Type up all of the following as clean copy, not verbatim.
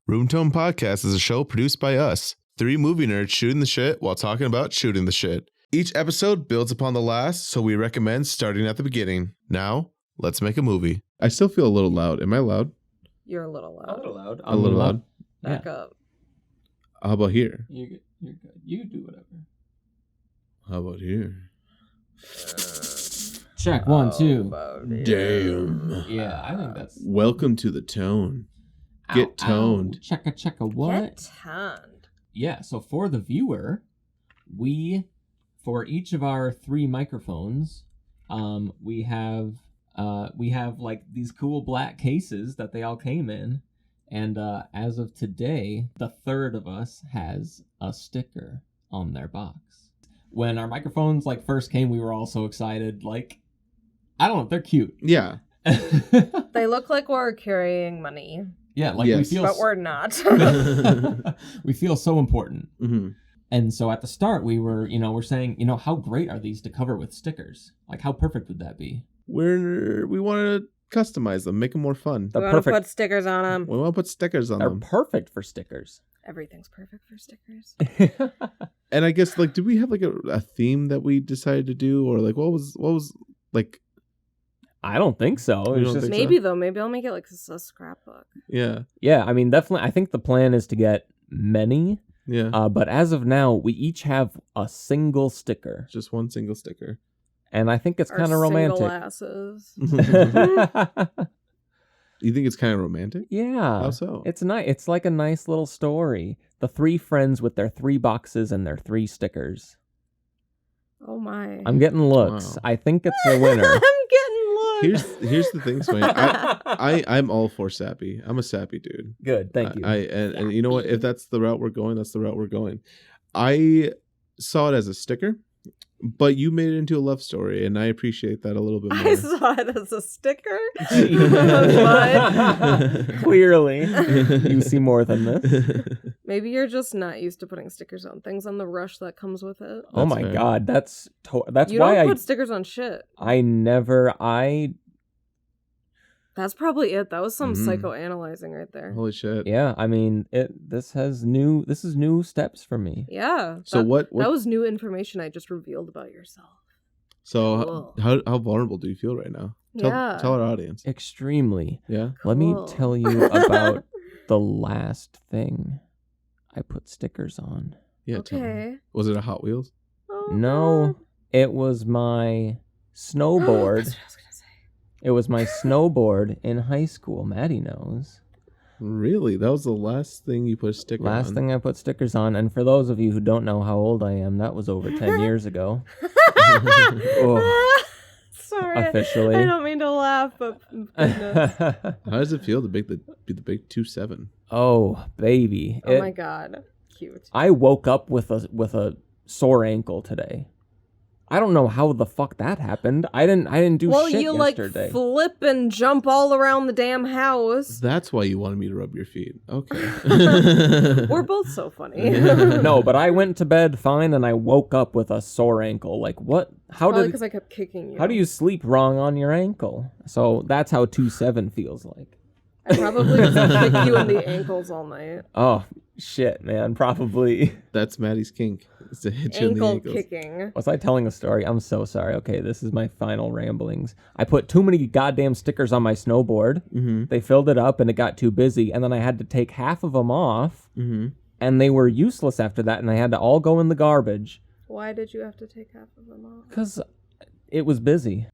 Room Tone Podcast is a show produced by us, three movie nerds shooting the shit while talking about shooting the shit. Each episode builds upon the last, so we recommend starting at the beginning. Now, let's make a movie. I still feel a little loud. Am I loud? You're a little loud. A little loud. A little loud? Back up. How about here? You're good. You do whatever. How about here? Check 1, 2. Damn. Yeah, I think that's. Welcome to the tone. Get toned. Checka what? Get toned. Yeah, so for the viewer, for each of our 3 microphones, we have like these cool black cases that they all came in, and as of today, the third of us has a sticker on their box. When our microphones first came, we were all so excited. I don't know, they're cute. Yeah. They look like we're carrying money. Yeah, Yes. we feel, But we're not. we feel so important. Mm-hmm. And so at the start, we're saying, how great are these to cover with stickers? How perfect would that be? We want to customize them, make them more fun. We want to put stickers on them. We want to put stickers on They're them. perfect for stickers. Everything's perfect for stickers. And I guess did we have a theme that we decided to do, or what was I don't think so. You It's don't just think Maybe though, maybe I'll make it a scrapbook. yeah. yeah. I mean, definitely. I think the plan is to get many. Yeah. But as of now, we each have a single sticker, Just one single sticker. and I think it's Our kind of single romantic. asses. You think it's kind of romantic? Yeah. How so? It's nice. It's like a nice little story. The 3 friends with their 3 boxes and their 3 stickers. Oh my. I'm getting looks. Wow. I think it's a winner. I'm getting looks. Here's the thing, Swain. I'm all for sappy. I'm a sappy dude. Good. Thank you. And you know what? If that's the route we're going, that's the route we're going. I saw it as a sticker, but you made it into a love story, and I appreciate that a little bit more. I saw it as a sticker. Clearly, you see more than this. Maybe you're just not used to putting stickers on things and the rush that comes with it. Oh my fair. God, that's You why don't put stickers on shit. That's probably it. That was some Mhm. psychoanalyzing right there. Holy shit! Yeah, I mean, this is new steps for me. Yeah. So what? That was new information I just revealed about yourself. So Cool. how vulnerable do you feel right now? Yeah. Tell our audience. Extremely. Yeah. Let me Cool. tell you about the last thing I put stickers on. Yeah. tell me. Okay. Was it a Hot Wheels? Oh, No, it was my snowboard. That's what I was gonna say. It was my snowboard in high school. Maddie knows. Really? That was the last thing you put a sticker on? Last thing I put stickers on. And for those of you who don't know how old I am, that was over 10 years ago. Oh, Sorry. officially. I don't mean to laugh, but goodness. How does it feel to be the big 2-7? Oh, baby. Oh my god. Cute. I woke up with a sore ankle today. I don't know how the fuck that happened. I didn't do Well, shit you yesterday. flip and jump all around the damn house. That's why you wanted me to rub your feet. Okay. We're both so funny. No, but I went to bed fine and I woke up with a sore ankle. What? Probably because I kept kicking you. How do you sleep wrong on your ankle? So that's how 2-7 feels like. I probably just kick you in the ankles all night. Oh, shit, man. Probably. That's Maddie's kink. Is to hit you in the Ankle ankles. kicking. Was I telling a story? I'm so sorry. Okay, this is my final ramblings. I put too many goddamn stickers on my snowboard. Mm-hmm. They filled it up and it got too busy. And then I had to take half of them off. Mm-hmm. And they were useless after that. And they had to all go in the garbage. Why did you have to take half of them off? Because it was busy.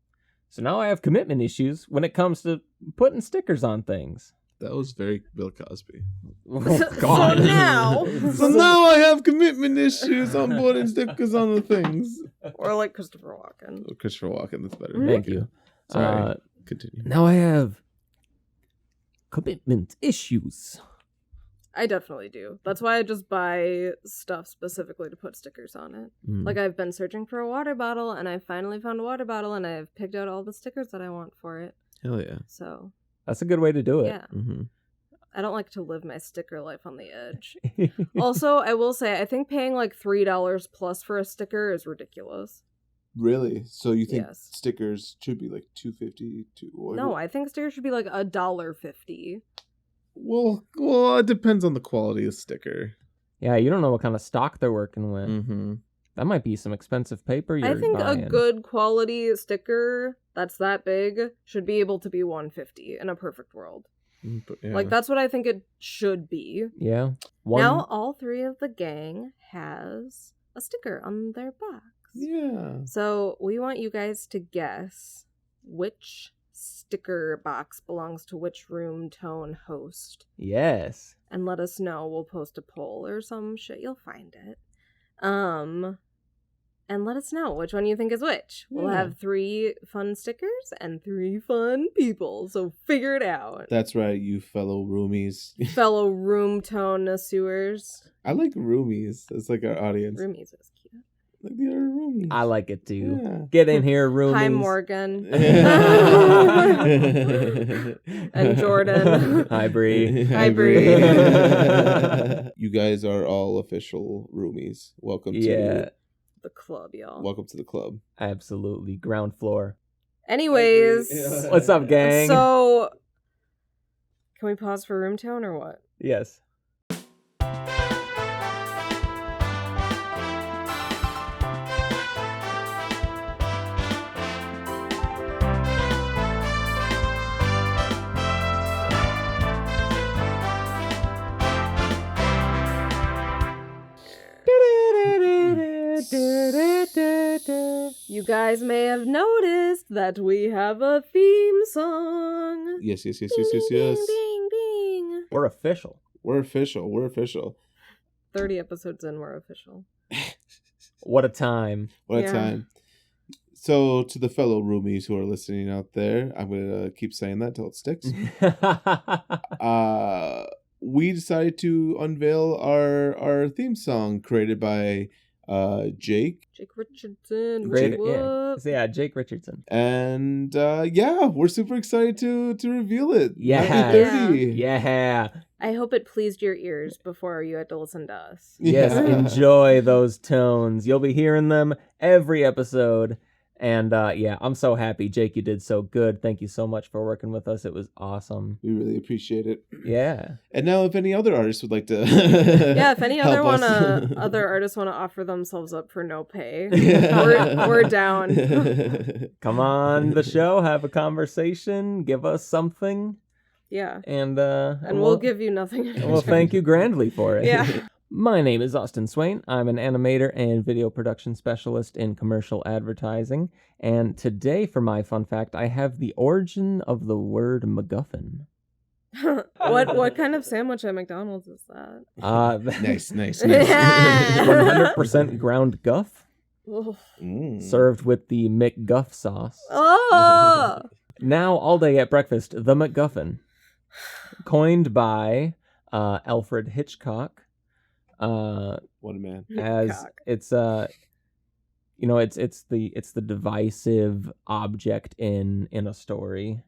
So now I have commitment issues when it comes to putting stickers on things. That was very Bill Cosby. Oh, So God. now, So now I have commitment issues. I'm putting stickers on the things. or like Christopher Walken. Oh, Christopher Walken, that's better. Thank you. Sorry. Continue. Now I have commitment issues. I definitely do. That's why I just buy stuff specifically to put stickers on it. Mm. Like I've been searching for a water bottle, and I finally found a water bottle, and I've picked out all the stickers that I want for it. Hell yeah. So That's a good way to do it. yeah, Mm-hmm. I don't like to live my sticker life on the edge. Also, I will say I think paying like $3 plus for a sticker is ridiculous. Really? So you think Yes. stickers should be like $2.50 No, I think stickers should be like $1.50. Well, it depends on the quality of the sticker. Yeah, you don't know what kind of stock they're working with. Mm-hmm. That might be some expensive paper you're I think buying. a good quality sticker that's that big should be able to be $150 in a perfect world. Like, that's what I think it should be. Yeah. Now all three of the gang has a sticker on their box. Yeah. So we want you guys to guess which sticker box belongs to which room tone host. Yes. And let us know. We'll post a poll or some shit. You'll find it. And let us know which one you think is which. We'll Yeah. have 3 fun stickers and 3 fun people. So figure it out. That's right, you fellow roomies. Fellow room tone sewers. I like roomies. That's like our audience. Roomies is cute. Like the other roomies. I like it too. Yeah. Get in here, roomies. Hi, Morgan. and And Jordan. Hi, Bree. Hi, Bree. You guys are all official roomies. Welcome Yeah, The club, y'all. welcome to the club. absolutely. Ground floor. Anyways. What's up, gang? So, can we pause for room tone or what? Yes. You guys may have noticed that we have a theme song. Yes. Bing, bing, bing. We're official. We're official. 30 episodes in, we're official. What a time. What a Yeah. time. So, to the fellow roomies who are listening out there, I'm going to keep saying that till it sticks. We decided to unveil our theme song created by Jake. Jake Richardson. Great, What? yeah. So, yeah, Jake Richardson. And we're super excited to reveal it. Yeah. Happy 30. Yeah. I hope it pleased your ears before you had to listen to us. Yes, Yeah. enjoy those tones. You'll be hearing them every episode. And I'm so happy. Jake, you did so good. Thank you so much for working with us. It was awesome. We really appreciate it. Yeah. And now, if any other artists would like to, Yeah, if any help us. other artists want to offer themselves up for no pay, Yeah. we're down. Come on the show, have a conversation, give us something, Yeah. and And we'll give you nothing. in we'll return. thank you grandly for it. Yeah. My name is Austin Swain. I'm an animator and video production specialist in commercial advertising. And today, for my fun fact, I have the origin of the word MacGuffin. What kind of sandwich at McDonald's is that? Nice. 100% ground guff, Ugh. served with the McGuff sauce. Oh! Now, all day at breakfast, the MacGuffin, coined by Alfred Hitchcock. What a man. As Cock. it's it's the divisive object in a story.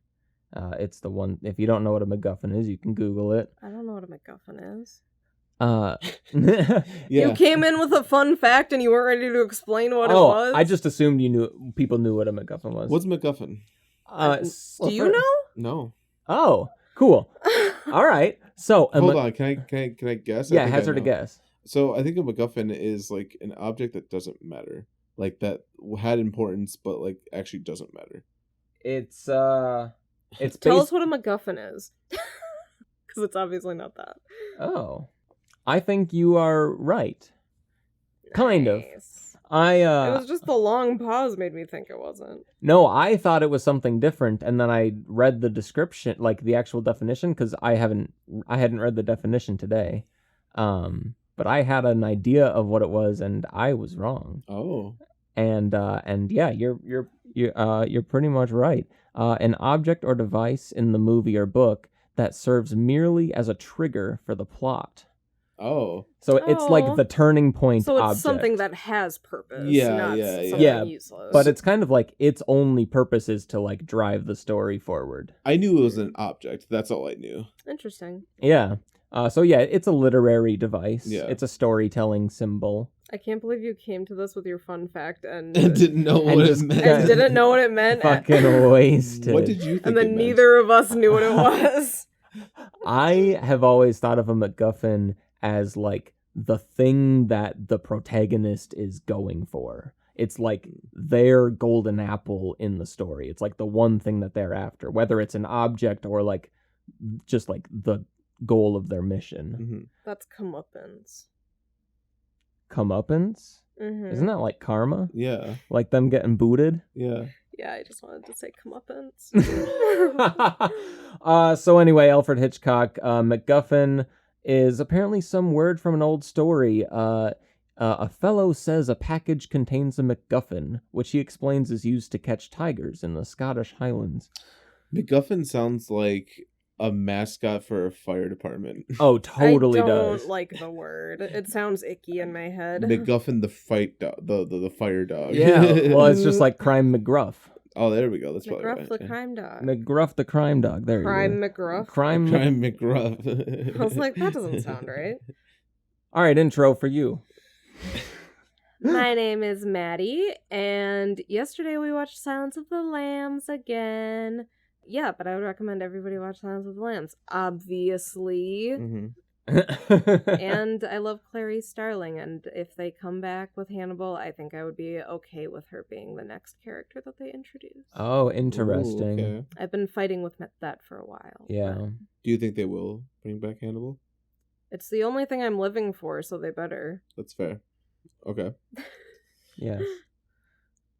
It's the one. If you don't know what a MacGuffin is, you can Google it. I don't know what a MacGuffin is. Yeah. You came in with a fun fact and you weren't ready to explain what it was? I just assumed people knew what a MacGuffin was. What's MacGuffin? Do you know? No. Oh, cool. All right. So Hold on. Can I guess? I Yeah, think I hazard a know. guess. So I think a MacGuffin is like an object that doesn't matter, like that had importance, but like actually doesn't matter. It's it's Tell based. us what a MacGuffin is. Because it's obviously not that. Oh, I think you are right. Kind of. Nice. I It was just the long pause made me think it wasn't. No, I thought it was something different, and then I read the description, like the actual definition, because I hadn't read the definition today. But I had an idea of what it was, and I was wrong. Oh. And yeah, you're pretty much right. An object or device in the movie or book that serves merely as a trigger for the plot. Oh. So it's like Oh. the turning point So it's object. something that has purpose. Yeah, not yeah, yeah. something Yeah, useless. But it's kind of like its only purpose is to like drive the story forward. I knew it was an object. That's all I knew. Interesting. Yeah. So yeah, it's a literary device. Yeah. It's a storytelling symbol. I can't believe you came to this with your fun fact and Didn't know And what just- it meant. and didn't know what it meant. Fucking wasted. What did you think? and it then meant? neither of us knew what it was. I have always thought of a MacGuffin as like the thing that the protagonist is going for. It's like their golden apple in the story. It's like the one thing that they're after, whether it's an object or like just like the goal of their mission. Mm-hmm. That's comeuppance. Comeuppance? Mm-hmm. Isn't that like karma? Yeah. Like them getting booted? Yeah. Yeah, I just wanted to say comeuppance. So anyway, Alfred Hitchcock, MacGuffin is apparently some word from an old story. A fellow says a package contains a MacGuffin, which he explains is used to catch tigers in the Scottish Highlands. MacGuffin sounds like a mascot for a fire department. Oh, totally I don't does. like the word. It sounds icky in my head. MacGuffin, the fight dog, the fire dog. Yeah, well, it's just like Crime McGruff. Oh, there we go. That's probably McGruff right. the yeah. crime dog. McGruff the crime dog. There Crime you go. McGruff. Crime. Crime McGruff. I was like, that doesn't sound right. All right, intro for you. My name is Maddie, and yesterday we watched Silence of the Lambs again. Yeah, but I would recommend everybody watch Silence of the Lambs, obviously. Mm-hmm. And I love Clarice Starling, and if they come back with Hannibal, I think I would be okay with her being the next character that they introduce. Oh, interesting. Ooh, okay. I've been fighting with that for a while. Yeah. but Do you think they will bring back Hannibal? It's the only thing I'm living for, so they better. That's fair. Okay. Yes.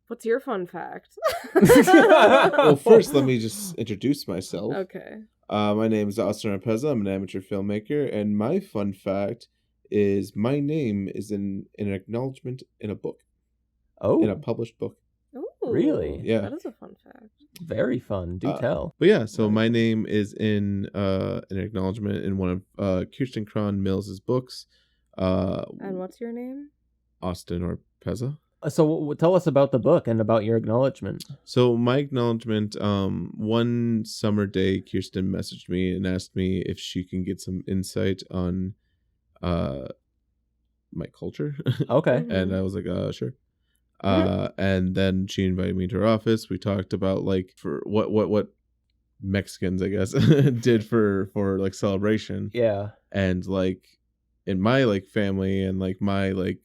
What's your fun fact? Well, first, let me just introduce myself. Okay. My name is Austin Arpeza. I'm an amateur filmmaker, and my fun fact is my name is in an acknowledgement in a book, in a Oh, published book. Ooh, Yeah. That is a fun fact. very fun. Do tell. But yeah, so my name is in an acknowledgement in one of Kirsten Cron Mills's books. And what's your name? Austin Arpeza. So tell us about the book and about your acknowledgement. So my acknowledgement, one summer day, Kirsten messaged me and asked me if she can get some insight on my culture. Okay. And I was like, sure. And then she invited me to her office. We talked about like for what Mexicans, I guess, did for like celebration. Yeah. And like in my like family and like my like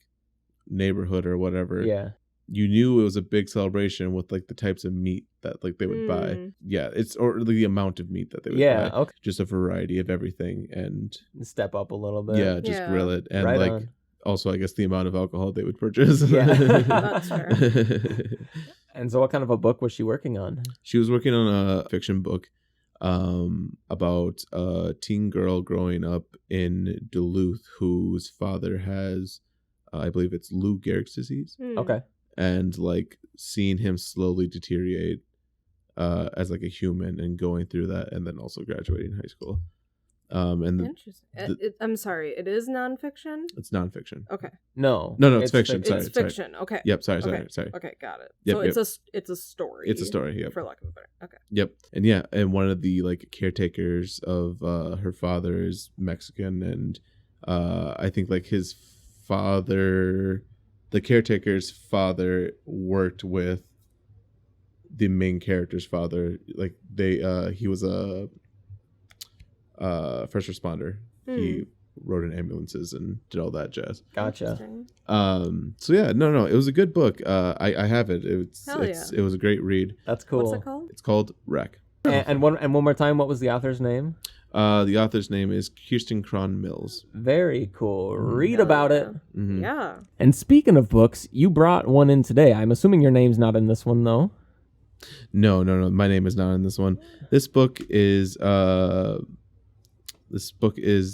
neighborhood or whatever, Yeah. you knew it was a big celebration with like the types of meat that like they would buy. Mm. Yeah, it's or the amount of meat that they would Yeah. buy. Okay. Just a variety of everything, and Step up a little bit. yeah, just Yeah. grill it, and Right like on. also I guess the amount of alcohol they would purchase. Yeah. That's fair. And so, what kind of a book was she working on? She was working on a fiction book about a teen girl growing up in Duluth whose father has I believe it's Lou Gehrig's disease, Hmm. Okay. and like seeing him slowly deteriorate as like a human and going through that, and then also graduating high school. And Interesting. I'm sorry. It is nonfiction. it's nonfiction. Okay. No. No, it's fiction. fiction. Sorry, It's fiction. Okay. Yep. Sorry. Okay. Okay. Got it. Yep, So yep. it's a story. It's a story. Yep. For lack of a better. Okay. Yep. And yeah, and one of the like caretakers of her father is Mexican, and I think like his father, the caretaker's father, worked with the main character's father. Like he was a first responder. He rode in ambulances and did all that jazz. Gotcha. Interesting. So yeah, no, it was a good book. I have it. Hell yeah. It was a great read. That's cool. What's it called? It's called Wreck. And one more time, what was the author's name? The author's name is Kirsten Cron Mills. Very cool. Read Hell about yeah. it. Mhm. Yeah. And speaking of books, you brought one in today. I'm assuming your name's not in this one, though. No. My name is not in this one. This book is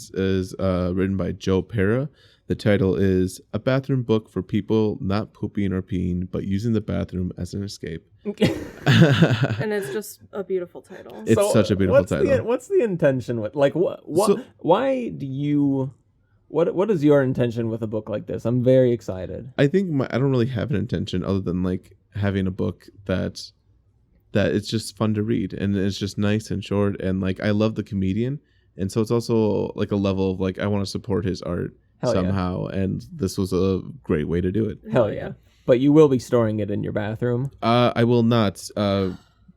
written by Joe Pera. The title is A Bathroom Book for People Not Pooping or Peeing, but Using the Bathroom as an Escape. And it's just a beautiful title. It's such a beautiful title. What's the intention with like what? So- Why do you? What is your intention with a book like this? I'm very excited. I think I don't really have an intention other than like having a book that it's just fun to read, and it's just nice and short, and like I love the comedian, and so it's also like a level of like I want to support his art Hell yeah. somehow, and this was a great way to do it. Hell yeah! But you will be storing it in your bathroom. I will not.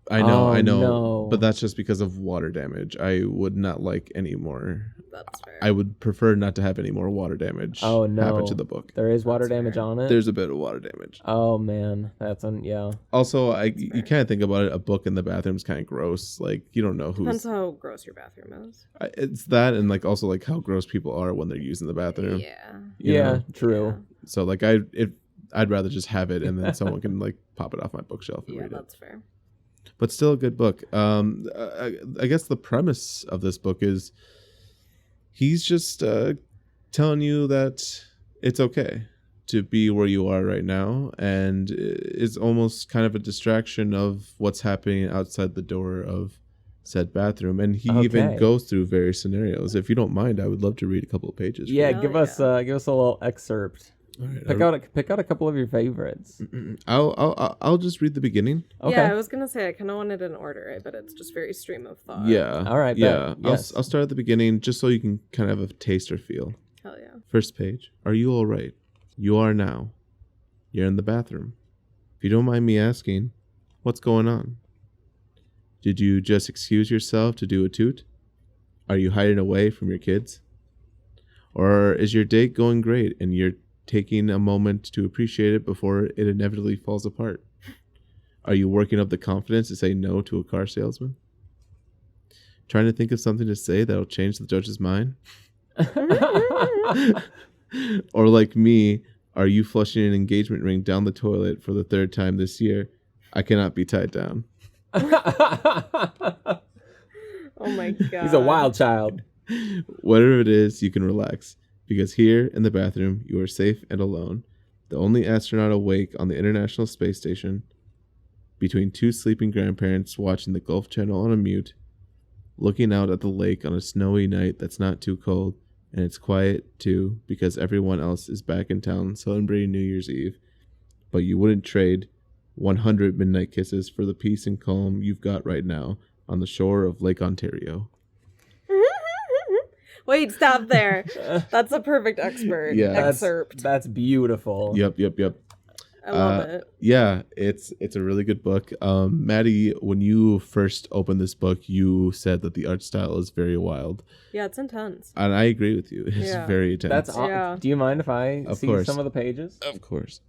I know, Oh, I know, no. but that's just because of water damage. I would not like any more. That's fair. I would prefer not to have any more water damage Oh, no. happen to the book. There is water That's damage fair. on it? There's a bit of water damage. Oh, man. That's yeah. Also, That's you fair. kind of think about it. A book in the bathroom is kind of gross. Like you don't know Depends who's. how gross your bathroom is. It's that, and like also like how gross people are when they're using the bathroom. Yeah. you Yeah, know? true. So like I'd rather just have it, and then someone can like pop it off my bookshelf and Yeah, read it. that's fair. But still a good book. I guess the premise of this book is he's just telling you that it's okay to be where you are right now, and it's almost kind of a distraction of what's happening outside the door of said bathroom. And he even Okay. goes through various scenarios. If you don't mind, I would love to read a couple of pages. Yeah, Hell give us yeah. a little excerpt. All right, Pick out a couple of your favorites. I'll just read the beginning. Okay. Yeah, I was gonna say I kind of wanted an order, but it's just very stream of thought. Yeah. All right, Yeah. bet. Yes. I'll start at the beginning just so you can kind of have a taste or feel. Hell yeah. First page. Are you all right? You are now. You're in the bathroom. If you don't mind me asking, what's going on? Did you just excuse yourself to do a toot? Are you hiding away from your kids? Or is your date going great and you're taking a moment to appreciate it before it inevitably falls apart? Are you working up the confidence to say no to a car salesman? Trying to think of something to say that'll change the judge's mind? Or like me, are you flushing an engagement ring down the toilet for the third time this year? I cannot be tied down. Oh my god. He's a wild child. Whatever it is, you can relax. Because here in the bathroom, you are safe and alone. The only astronaut awake on the International Space Station. Between two sleeping grandparents watching the Gulf Channel on a mute. Looking out at the lake on a snowy night that's not too cold. And it's quiet too, because everyone else is back in town celebrating New Year's Eve. But you wouldn't trade 100 midnight kisses for the peace and calm you've got right now on the shore of Lake Ontario. Wait, stop there. That's a perfect expert Yeah. excerpt. That's beautiful. Yep. I love it. Yeah, it's a really good book. Maddie, when you first opened this book, you said that the art style is very wild. Yeah, it's intense. And I agree with you. It's Yeah. very intense. That's Yeah. Do you mind if I Of see course. some of the pages? Of course.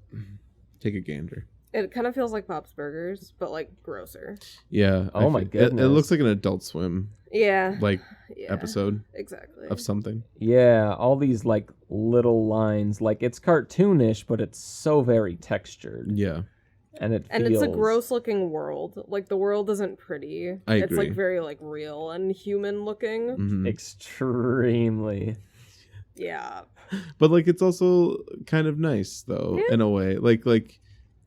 Take a gander. It kind of feels like Pop's Burgers, but like grosser. Yeah. Oh my It goodness. looks like an Adult Swim Yeah. like Yeah. episode Exactly. of something. Yeah, all these like little lines, like it's cartoonish, but it's so very textured, Yeah. and it And feels... it's a gross looking world. Like the world isn't pretty. I It's agree. like very like real and human looking. Mhm. extremely. Yeah. But like it's also kind of nice though Yeah. in a way. Like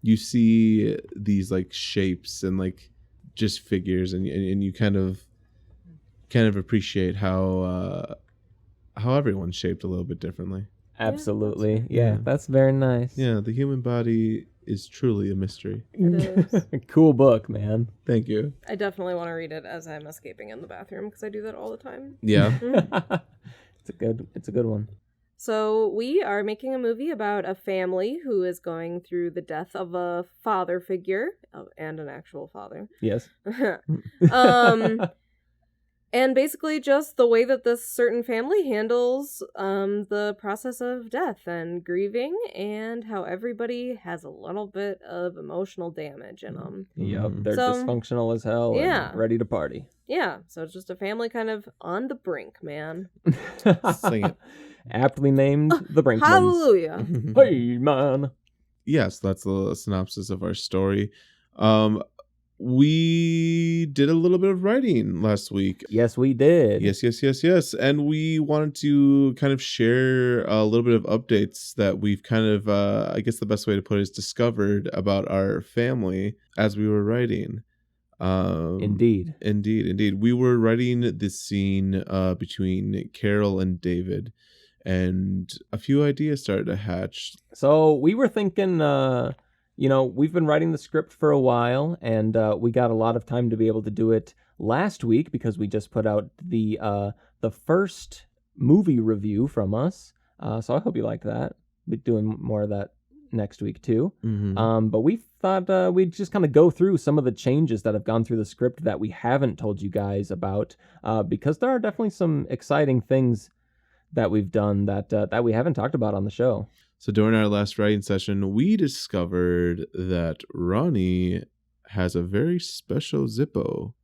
you see these like shapes and like just figures and you kind of appreciate how everyone's shaped a little bit differently. Absolutely, that's yeah, Yeah. that's very nice. Yeah, the human body is truly a mystery. It is. Cool book, man. Thank you. I definitely want to read it as I'm escaping in the bathroom because I do that all the time. Yeah. It's a good one. So, we are making a movie about a family who is going through the death of a father figure and an actual father. Yes. And basically just the way that this certain family handles the process of death and grieving and how everybody has a little bit of emotional damage in them. Yep, they're So, dysfunctional as hell. yeah. And ready to party. Yeah, so it's just a family kind of on the brink, man. Sing it. Aptly named the Brinkmans. Hallelujah. Hey, man. Yes, that's the synopsis of our story. We did a little bit of writing last week. Yes, we did. Yes. And we wanted to kind of share a little bit of updates that we've kind of, I guess the best way to put it is discovered about our family as we were writing. Indeed. Indeed. We were writing this scene between Carol and David, and a few ideas started to hatch. So we were thinking, we've been writing the script for a while, and we got a lot of time to be able to do it last week because we just put out the first movie review from us. So I hope you liked that. We're doing more of that next week too. Mhm. But we thought we'd just kind of go through some of the changes that have gone through the script that we haven't told you guys about, because there are definitely some exciting things that we've done that we haven't talked about on the show. So during our last writing session, we discovered that Ronnie has a very special Zippo.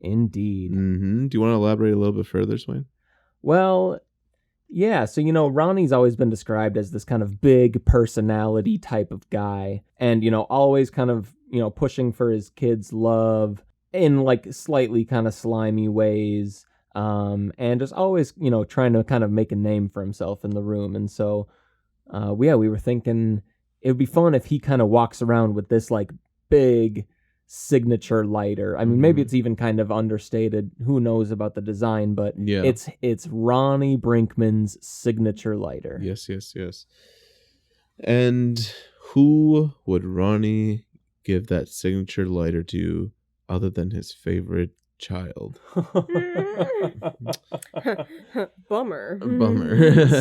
Indeed. Do you want to elaborate a little bit further, Swain? Well, yeah, so Ronnie's always been described as this kind of big personality type of guy, and always kind of pushing for his kids' love in like slightly kind of slimy ways, and just always trying to kind of make a name for himself in the room. And so we were thinking it would be fun if he kind of walks around with this like big signature lighter. I mean, maybe it's even kind of understated. Who knows about the design, but Yeah. it's Ronnie Brinkman's signature lighter. Yes. And who would Ronnie give that signature lighter to other than his favorite child? Bummer.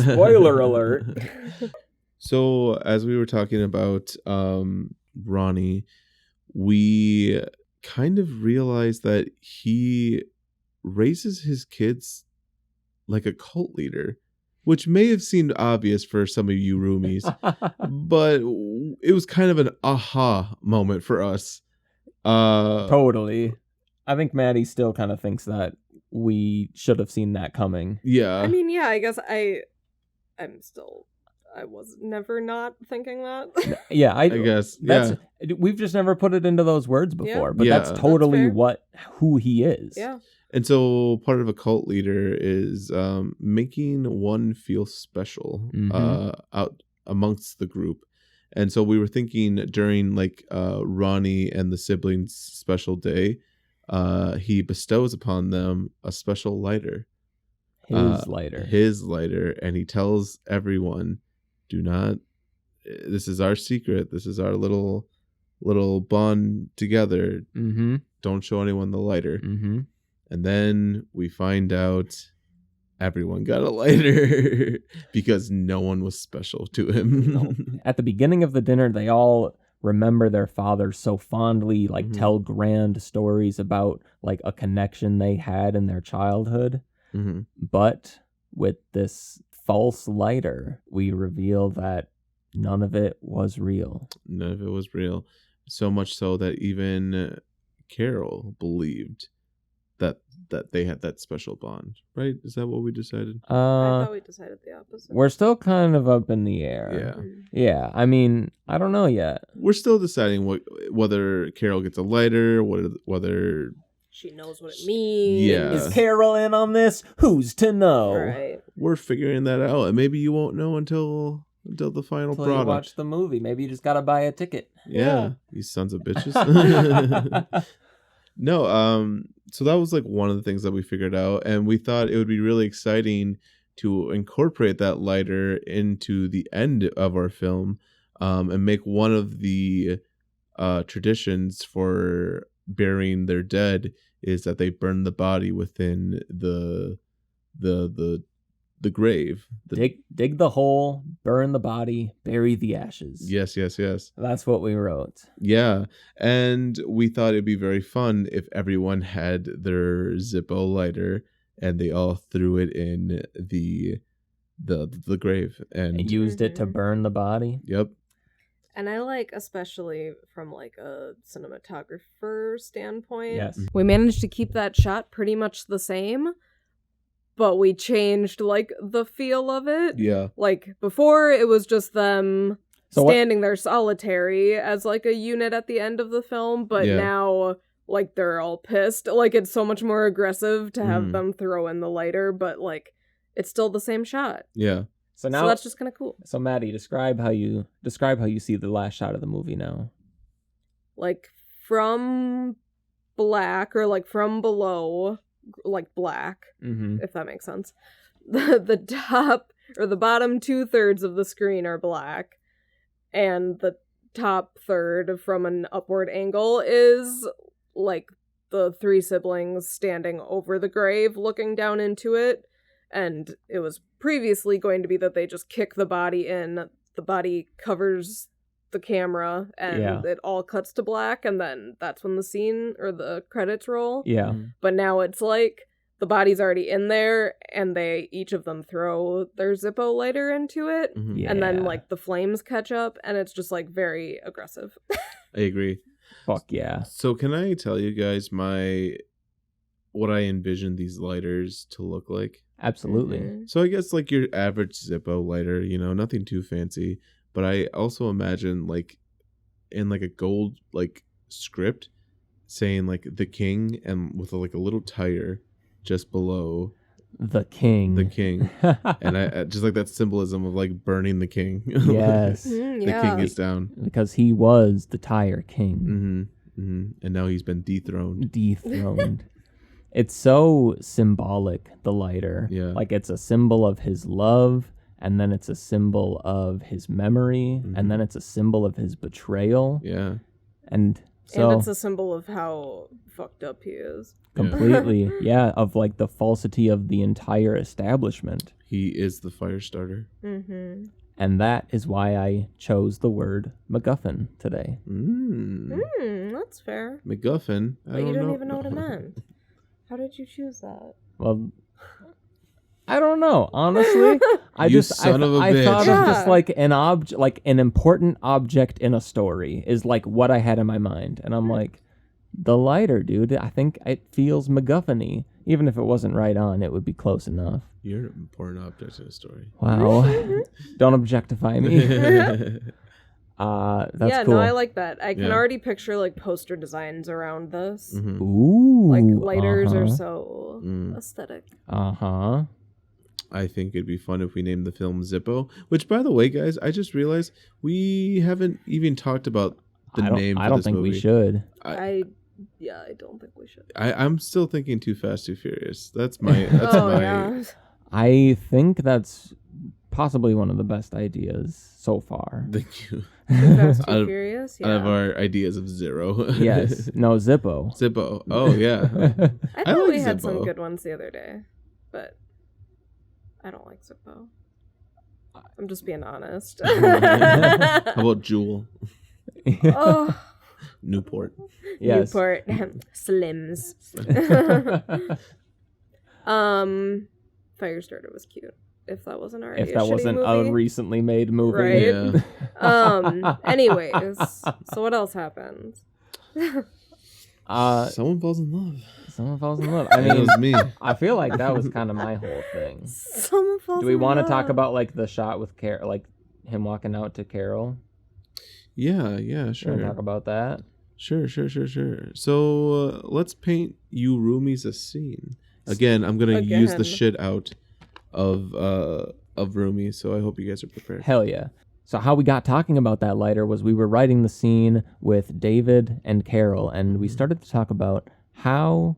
Spoiler alert. So as we were talking about Ronnie, we kind of realized that he raises his kids like a cult leader, which may have seemed obvious for some of you roomies, but it was kind of an aha moment for us. Totally. I think Maddie still kind of thinks that we should have seen that coming. Yeah. I mean, yeah, I guess I was never not thinking that. Yeah, I guess. We've just never put it into those words before, but Yeah. that's totally That's who he is. Yeah. And so part of a cult leader is making one feel special out amongst the group. And so we were thinking during like Ronnie and the siblings' special day, he bestows upon them a special lighter. His lighter. His lighter. And he tells everyone, this is our secret. This is our little bond together. Mm-hmm. Don't show anyone the lighter. Mm-hmm. And then we find out everyone got a lighter because no one was special to him. No. At the beginning of the dinner, they all remember their father so fondly, like tell grand stories about like a connection they had in their childhood. Mm-hmm. But with this false lighter, we reveal that none of it was real. None of it was real. So much so that even Carol believed that they had that special bond, right? Is that what we decided? I thought we decided the opposite. We're still kind of up in the air. Yeah. I mean, I don't know yet. We're still deciding whether Carol gets a lighter, whether she knows what it means. Yeah. Is Carol in on this? Who's to know? Right. We're figuring that out, and maybe you won't know until the final Until product. you watch the movie. Maybe you just gotta buy a ticket. Yeah, you sons of bitches. No, so that was like one of the things that we figured out, and we thought it would be really exciting to incorporate that lighter into the end of our film, and make one of the traditions for burying their dead is that they burn the body within the grave. Dig the hole, burn the body, bury the ashes. Yes. That's what we wrote. Yeah, and we thought it'd be very fun if everyone had their Zippo lighter and they all threw it in the grave and Used it to burn the body. Yep. And I like, especially from like a cinematographer standpoint, Yes. we managed to keep that shot pretty much the same, but we changed like the feel of it. Yeah. Like before it was just them So standing there solitary as like a unit at the end of the film, but Yeah. now like they're all pissed. Like it's so much more aggressive to have Mm. them throw in the lighter, but like it's still the same shot. Yeah. So So that's just kind of cool. So Maddie, describe how you see the last shot of the movie now. Like from black or like from below, like black, Mm-hmm. if that makes sense. The top or the bottom 2/3 of the screen are black, and the top third from an upward angle is like the three siblings standing over the grave looking down into it. And it was previously going to be that they just kick the body in the body covers the camera and Yeah. it all cuts to black, and then that's when the scene or the credits roll. Yeah. But now it's like the body's already in there, and they each of them throw their Zippo lighter into it, Mhm. Yeah. and then like the flames catch up, and it's just like very aggressive. I agree. Fuck yeah. So can I tell you guys what I envision these lighters to look like? Absolutely. Mhm. So I guess like your average Zippo lighter, nothing too fancy. But I also imagine like in like a gold like script saying like the king and with like a little tire just below The king. the king. And I just like that symbolism of like burning the king. Yes. Mhm, The yeah. king is down. Because he was the tire king. And now he's been dethroned. Dethroned. It's so symbolic, the lighter. Yeah. Like it's a symbol of his love, and then it's a symbol of his memory, and then it's a symbol of his betrayal. Yeah. And so And it's a symbol of how fucked up he is. completely, yeah, of like the falsity of the entire establishment. He is the fire starter. Mm-hmm. And that is why I chose the word MacGuffin today. That's fair. MacGuffin. I But you don't don't know. even know what it meant. How did you choose that? Well, I don't know, honestly. I You just son of a I thought bitch. of just Yeah. like like an important object in a story is like what I had in my mind, and I'm like, the lighter, dude. I think it feels MacGuffin-y. Even if it wasn't right on, it would be close enough. You're an important object in a story. Wow, don't objectify me. That's yeah, cool. no, I like that. I can Yeah. already picture like poster designs around this. Mhm. Ooh, Like lighters are uh-huh. so Mm. aesthetic. Uh-huh. I think it'd be fun if we named the film Zippo. Which, by the way, guys, I just realized we haven't even talked about the name. I for don't this think movie. we should. I don't think we should. I'm still thinking Too Fast, Too Furious. That's my. That's oh my. yeah. I think that's possibly one of the best ideas so far. Thank you. Too Fast, Out Too of- Furious. Out of Yeah. our ideas of zero. Yes. No, Zippo. Zippo. Oh yeah. I I thought like we had some Zippo. good ones the other day, but I don't like Zippo. I'm just being honest. How about Jewel? oh, Newport. Yes. Newport Slims. Firestarter was cute. If that wasn't already If a that shitty wasn't movie. a recently made movie. Right. Yeah. Anyways, so what else happened? Someone falls in love. Someone falls in love. I It mean, was me. I feel like that was kind of my whole thing. Someone falls Do we in want to love. talk about like the shot with Carol, like him walking out to Carol? Yeah. Should we talk Sure. about that? Sure. So let's paint you roomies a scene. Again, I'm gonna use the Again. shit out of Roomies, so I hope you guys are prepared. Hell yeah. So how we got talking about that lighter was we were writing the scene with David and Carol, and we started to talk about how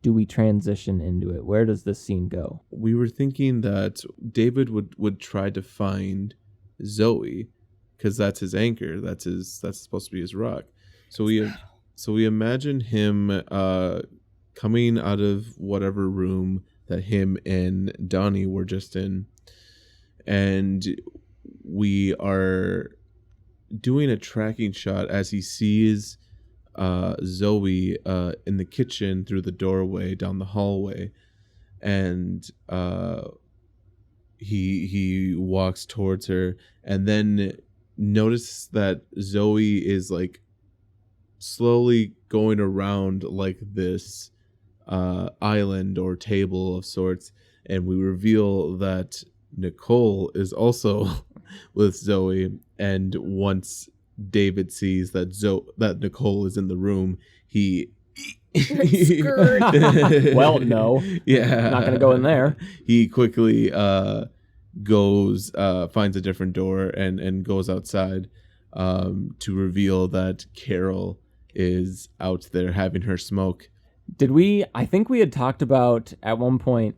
do we transition into it? Where does this scene go? We were thinking that David would try to find Zoe, because that's his anchor. That's supposed to be his rock. So we imagine him coming out of whatever room that him and Donnie were just in, and we are doing a tracking shot as he sees Zoe in the kitchen through the doorway down the hallway, and he walks towards her, and then notices that Zoe is like slowly going around like this island or table of sorts, and we reveal that Nicole is also with Zoe. And once David sees that Nicole is in the room, he Skirt. Well, no. Yeah, Not gonna go in there. He quickly goes finds a different door and goes outside to reveal that Carol is out there having her smoke. I think we had talked about at one point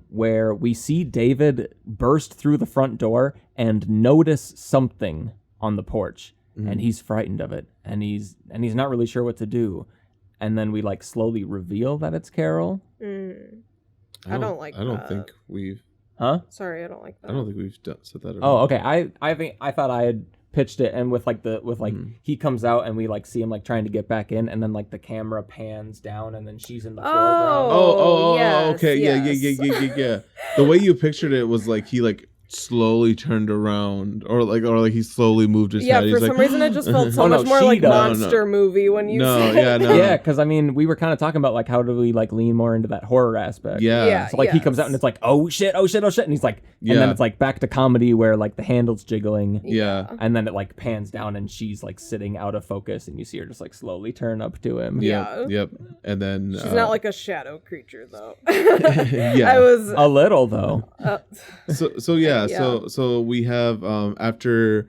where we see David burst through the front door and notice something on the porch, and he's frightened of it, and he's not really sure what to do, and then we like slowly reveal that it's Carol. I don't like I don't that. think we've Huh? Sorry, I don't like that. I don't think we've said that. Oh, okay. I thought I had pitched it, and with he comes out and we like see him like trying to get back in, and then like the camera pans down, and then she's in the foreground. yes, okay. yes. Yeah. The way you pictured it was like he like slowly turned around, or like he slowly moved his Yeah, head. for He's some like, reason it just felt so Oh, no, much more she like does. monster movie when you No, said yeah, that. no. Yeah, because I mean, we were kind of talking about like how do we like lean more into that horror aspect. Yeah. So like he comes out and it's like, oh shit, and he's like, and then Yeah. it's like back to comedy where like the handle's jiggling, Yeah. and then it like pans down and she's like sitting out of focus, and you see her just like slowly turn up to him. Yeah. Yep. And then She's not like a shadow creature though. Yeah. I was A little though. So we have after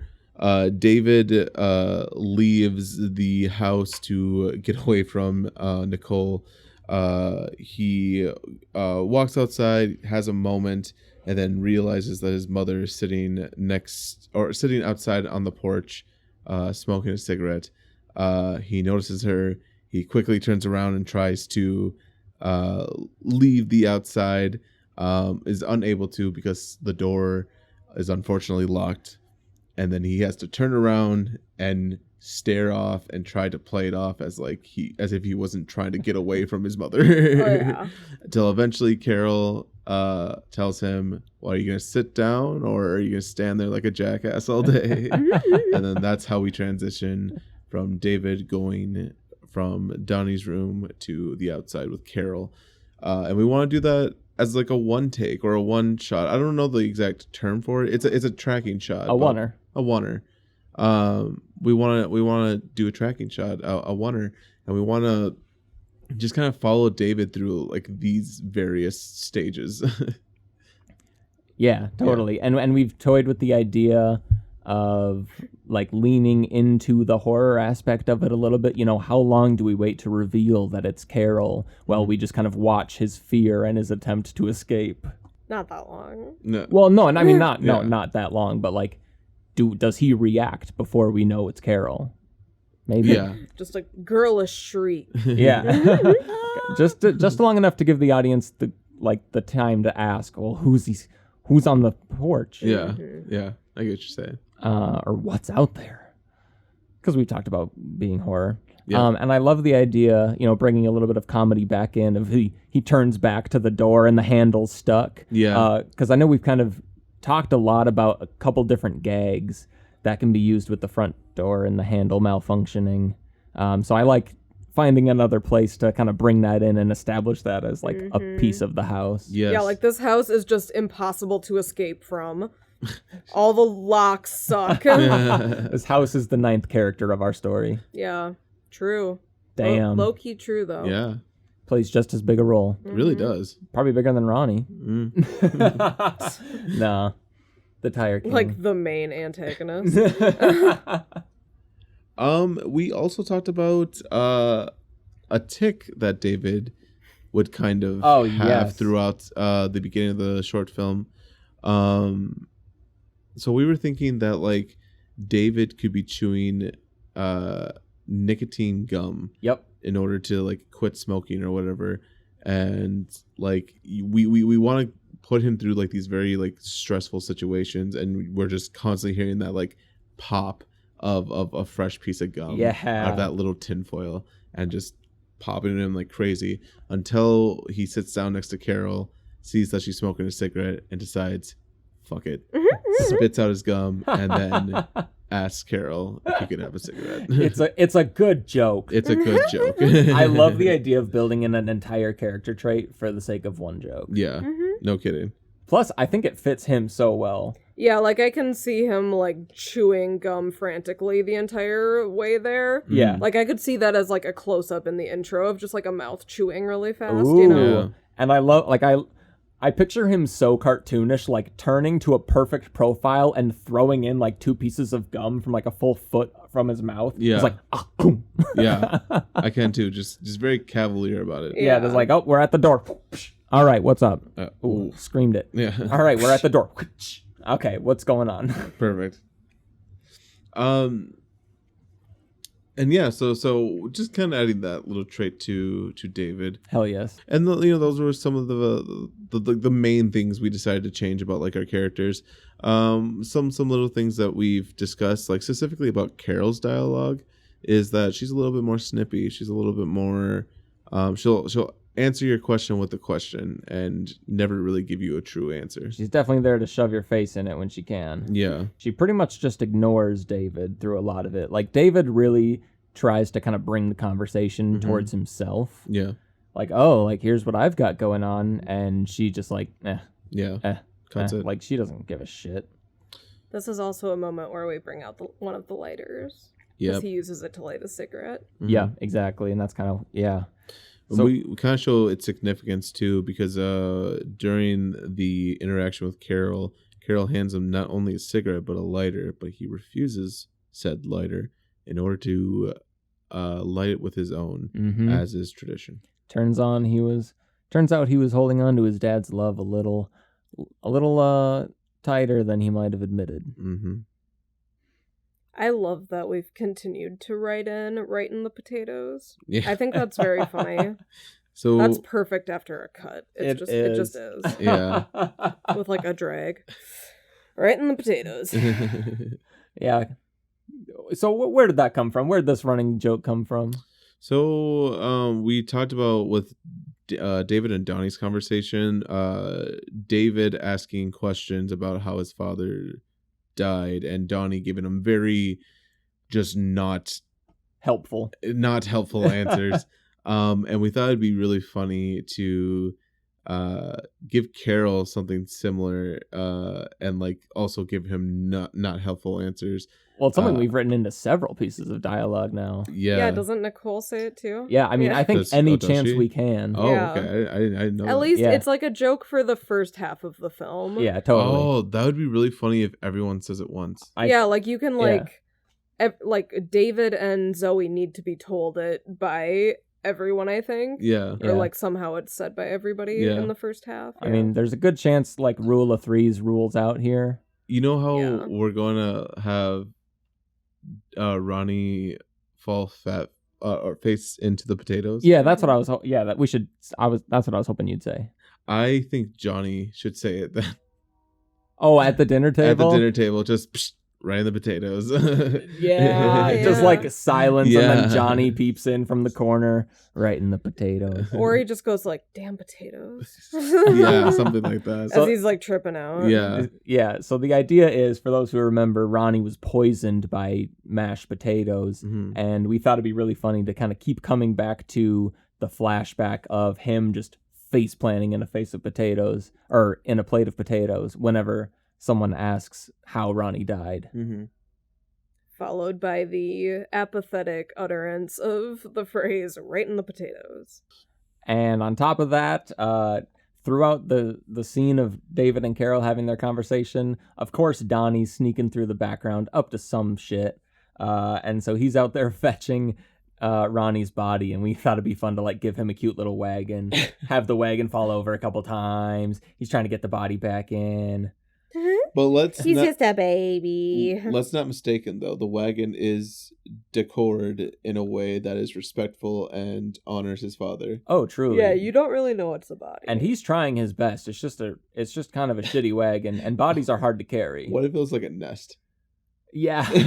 David leaves the house to get away from Nicole, he walks outside, has a moment, and then realizes that his mother is sitting outside on the porch, smoking a cigarette. He notices her. He quickly turns around and tries to leave the outside. Is unable to because the door is unfortunately locked, and then he has to turn around and stare off and try to play it off as if he wasn't trying to get away from his mother. yeah. Until eventually Carol tells him, well, are you gonna sit down or are you gonna stand there like a jackass all day? And then that's how we transition from David going from Donnie's room to the outside with Carol, and we want to do that as like a one take or a one shot. I don't know the exact term for it. It's a tracking shot. A oneer. A oneer. We want to do a tracking shot, a oneer, and we want to just kind of follow David through like these various stages. Yeah, totally. Yeah. And we've toyed with the idea of like leaning into the horror aspect of it a little bit. You know, how long do we wait to reveal that it's Carol? Well, we just kind of watch his fear and his attempt to escape. Not that long. No. Well, no, and I mean not Yeah. not that long, but like does he react before we know it's Carol? Maybe. Yeah. Just a girlish shriek. Yeah. just long enough to give the audience the time to ask, well, who's on the porch? Yeah. Yeah. I get what you're saying. Or what's out there, because we talked about being horror. Yeah. And I love the idea, bringing a little bit of comedy back in. Of he turns back to the door and the handle's stuck. Yeah. Because I know we've kind of talked a lot about a couple different gags that can be used with the front door and the handle malfunctioning. So I like finding another place to kind of bring that in and establish that as like a piece of the house. Yes. Yeah, like this house is just impossible to escape from. All the locks suck. This house is the 9th character of our story. Yeah, true. Damn. Low key true though. Yeah. Plays just as big a role. It really does. Probably bigger than Ronnie. Mm. Nah. The Tire King. Like the main antagonist. We also talked about a tick that David would kind of have yes. throughout the beginning of the short film. So we were thinking that like David could be chewing nicotine gum Yep. in order to like quit smoking or whatever, and like we want to put him through like these very like stressful situations, and we're just constantly hearing that like pop of a fresh piece of gum out of that little tinfoil and just popping him like crazy until he sits down next to Carol, sees that she's smoking a cigarette, and decides, fuck it, spits out his gum, and then asks Carol if he could have a cigarette. It's a good joke. It's a good joke. I love the idea of building in an entire character trait for the sake of one joke. Yeah, no kidding. Plus, I think it fits him so well. Yeah, like I can see him like chewing gum frantically the entire way there. Yeah. Like I could see that as like a close up in the intro of just like a mouth chewing really fast, Ooh. you know? Yeah. And I love, like, I picture him so cartoonish, like turning to a perfect profile and throwing in like 2 pieces of gum from like a full foot from his mouth. Yeah. It's like, boom. Yeah, I can too. Just very cavalier about it. Yeah, there's like, oh, we're at the door. All right, what's up? Ooh. Ooh, screamed it. Yeah. All right, we're at the door. Okay, what's going on? Perfect. And And yeah, so just kind of adding that little trait to David. Hell yes. And those were some of the main things we decided to change about like our characters. Some little things that we've discussed, like specifically about Carol's dialogue, is that she's a little bit more snippy. She's a little bit more. She'll answer your question with a question and never really give you a true answer. She's definitely there to shove your face in it when she can. Yeah. She pretty much just ignores David through a lot of it. Like, David really tries to kind of bring the conversation towards himself. Yeah. Like, oh, like, here's what I've got going on. And she just like, Yeah. Cuts it. Like, she doesn't give a shit. This is also a moment where we bring out one of the lighters. Because Yep. he uses it to light a cigarette. Yeah, exactly. And that's kind of, yeah. So, we kind of show its significance too, because during the interaction with Carol hands him not only a cigarette but a lighter, but he refuses said lighter in order to light it with his own, as is tradition. Turns out he was holding on to his dad's love a little tighter than he might have admitted. Mm-hmm. I love that we've continued to write in the potatoes. Yeah. I think that's very funny. So That's perfect after a cut. It just is. Yeah. With like a drag. Right in the potatoes. Yeah. So where did that come from? Where did this running joke come from? So we talked about with David and Donnie's conversation, David asking questions about how his father died, and Donnie giving him very just not helpful answers. And we thought it'd be really funny to give Carol something similar, and like also give him not helpful answers. Well, it's something we've written into several pieces of dialogue now. Yeah, doesn't Nicole say it too? Yeah, I mean, I think any chance we can. Oh, Yeah. okay. I didn't know. At least Yeah. it's like a joke for the first half of the film. Yeah, totally. Oh, that would be really funny if everyone says it once. Yeah, like you can like David and Zoe need to be told it by everyone, I think. Yeah. Or like somehow it's said by everybody in the first half. I mean, there's a good chance like rule of threes rules out here. You know how we're going to have Ronnie fall fat or face into the potatoes? Yeah, that's what I was. That's what I was hoping you'd say. I think Johnny should say it then. Oh, at the dinner table. At the dinner table, just psh, right in the potatoes. Yeah. Just like silence, and Yeah. then Johnny peeps in from the corner, right in the potatoes. Or he just goes like, "Damn potatoes." Yeah, something like that. As he's like tripping out. Yeah. Yeah, so the idea is, for those who remember, Ronnie was poisoned by mashed potatoes, and we thought it'd be really funny to kind of keep coming back to the flashback of him just face planting in a face of potatoes, or in a plate of potatoes, whenever someone asks how Ronnie died. Followed by the apathetic utterance of the phrase, "right in the potatoes." And on top of that, throughout the scene of David and Carol having their conversation, of course Donnie's sneaking through the background up to some shit. And so he's out there fetching Ronnie's body, and we thought it'd be fun to like give him a cute little wagon, have the wagon fall over a couple times. He's trying to get the body back in. But He's just a baby. let's not mistake him though. The wagon is decorated in a way that is respectful and honors his father. Oh, truly. Yeah, you don't really know what's the body. And he's trying his best. It's just kind of a shitty wagon, and bodies are hard to carry. What if it was like a nest? Yeah. He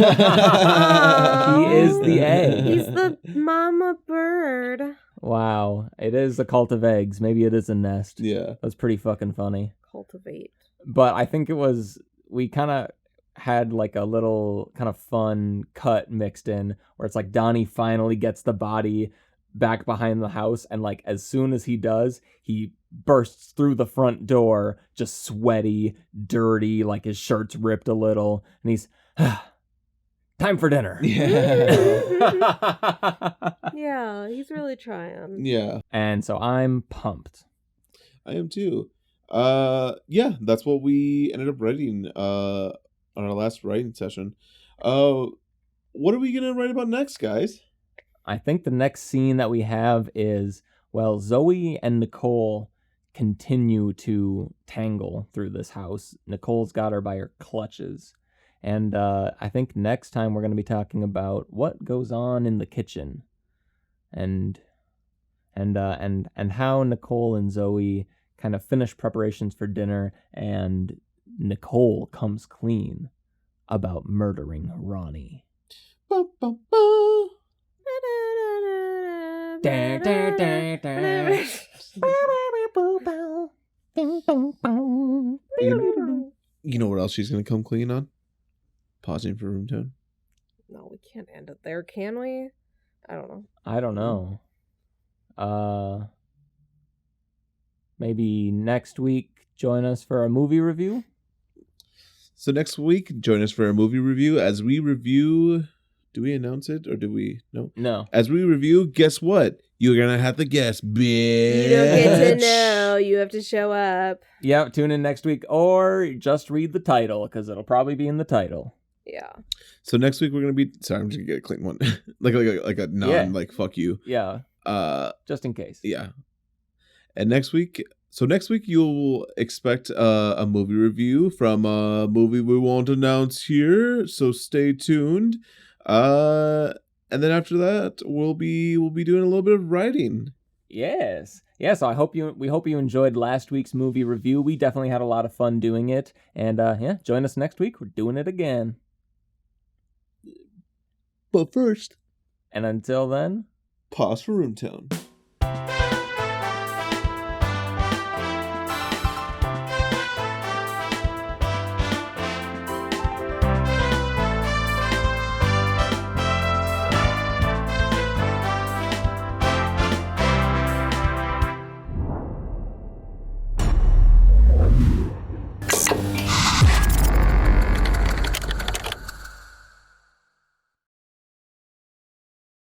is the egg. He's the mama bird. Wow. It is a cult of eggs. Maybe it is a nest. Yeah. That's pretty fucking funny. Cultivate. But I think we kind of had like a little kind of fun cut mixed in where it's like Donnie finally gets the body back behind the house, and like as soon as he does, he bursts through the front door, just sweaty, dirty, like his shirt's ripped a little, and he's time for dinner. Yeah, he's really trying. Yeah. And so I'm pumped. I am too. Yeah, that's what we ended up writing on our last writing session. What are we gonna write about next, guys? I think the next scene that we have is, well, Zoe and Nicole continue to tangle through this house. Nicole's got her by her clutches. And I think next time we're going to be talking about what goes on in the kitchen, and how Nicole and Zoe kind of finish preparations for dinner, and Nicole comes clean about murdering Ronnie. Ba, ba, ba. You know what else she's gonna come clean on? Pausing for room tone. No, we can't end it there, can we? I don't know. I don't know. Maybe next week join us for a movie review. So next week, join us for a movie review as we review. Do we announce it or do we? No. As we review, guess what? You're gonna have to guess, bitch. You don't get to know. You have to show up. Yeah, tune in next week, or just read the title because it'll probably be in the title. Yeah. So next week we're gonna be. Sorry, I'm just gonna get a clean one, like a non like fuck you. Yeah. Just in case. Yeah. And next week you'll expect a movie review from a movie we won't announce here. So stay tuned. And then after that, we'll be doing a little bit of writing. Yes. So we hope you enjoyed last week's movie review. We definitely had a lot of fun doing it. And join us next week. We're doing it again. But first, and until then, pause for room tone.